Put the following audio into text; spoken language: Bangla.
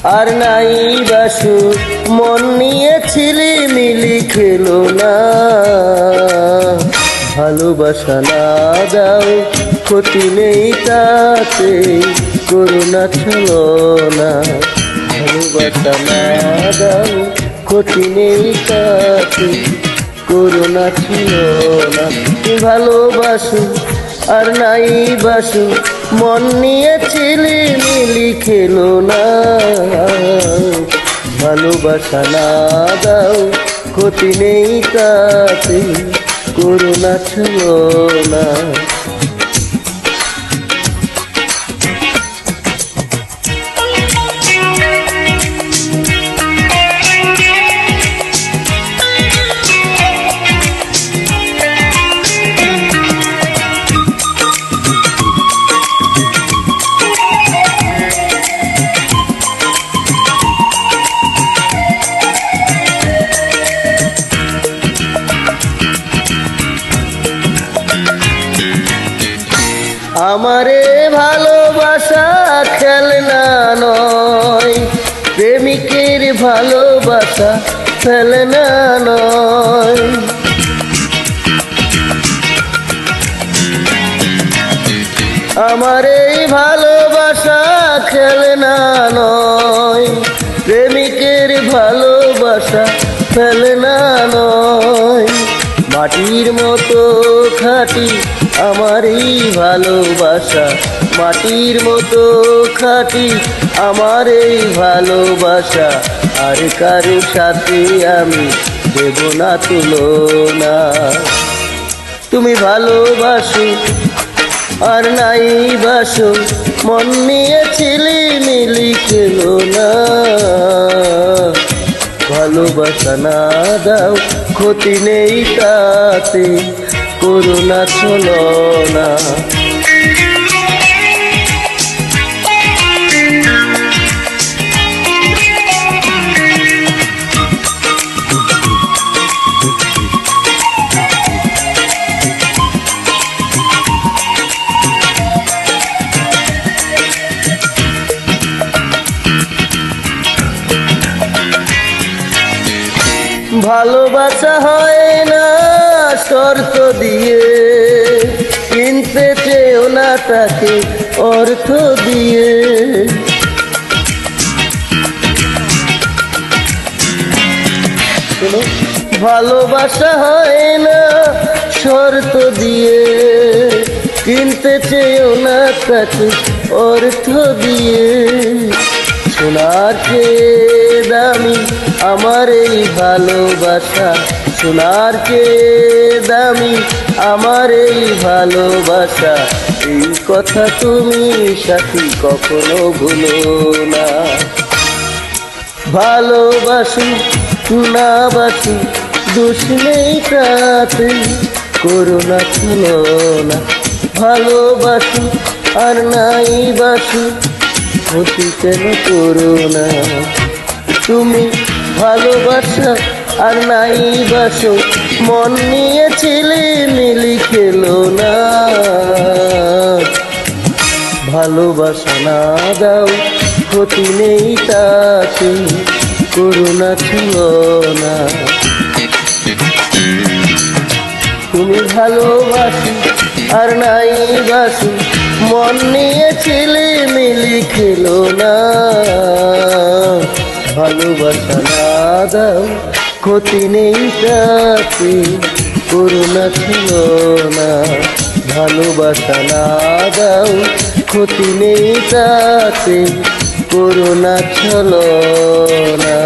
আর নাই বাসু মন নিয়ে ছিলিমিলি খেলো না। ভালোবাসা না দাও ক্ষতি নেই তাতে, করুণা ছলো না। ভালোবাসা না দাও ক্ষতি নেই তাতে, করুণা ছিল না। ভালোবাসো আর নাই বাসু মন নিয়ে ছিলিমিলি খেলো না। ভালোবাসা না দাও ক্ষতি নেই তাতে, করুণা ছিল না। আমারে ভালোবাসা খেলনা নয়, প্রেমিকের ভালোবাসা ফেলনা নয়। আমার এই ভালোবাসা খেলনা নয়, প্রেমিকের ভালোবাসা ফেলনা নয়। মাটির মতো খাঁটি আমার এই ভালোবাসা, মাটির মতো খাঁটি আমার এই ভালোবাসা। আর কারো সাথে আমি দেব না তুলনা। তুমি ভালোবাসো আর নাই বাসো, মন নিয়ে ছিলিমিলি খেলো না। ভালোবাসা না দাও ক্ষতি নেই তাতে, করুণা ছলো না। ভালোবাসা হয় না শর্ত দিয়ে, কিনতে চেয়েও না তাকে অর্থ দিয়ে। ভালোবাসা হয় না শর্ত দিয়ে, কিনতে চেয়েও না তাকে অর্থ দিয়ে। সোনার চেয়ে দামি আমার এই ভালোবাসা, সোনার চেয়ে দামি আমার এই ভালোবাসা। এই কথা তুমি সাথী কখনো ভুলো না। ভালোবাসি না বাসি দোষ নেই তাতে, করুণা ছিল না। ভালোবাসি আর নাই বাসি ক্ষতি কেন করুণা। তুমি ভালোবাসা আর নাই বাসো, মন নিয়ে ছিলিমিলি খেলো না। ভালোবাসা না দাও ক্ষতি নেই তাতে, করুণা ছিল না। তুমি ভালোবাসি আর নাই বাসো, মন নিয়ে ছিলিমিলি খেলো না। ভালোবাসা না দাও ক্ষতি নেই তাতে, করুণা ছিল না। ভালোবাসা না দাও ক্ষতি নেই তাতে, করুণা ছিল না।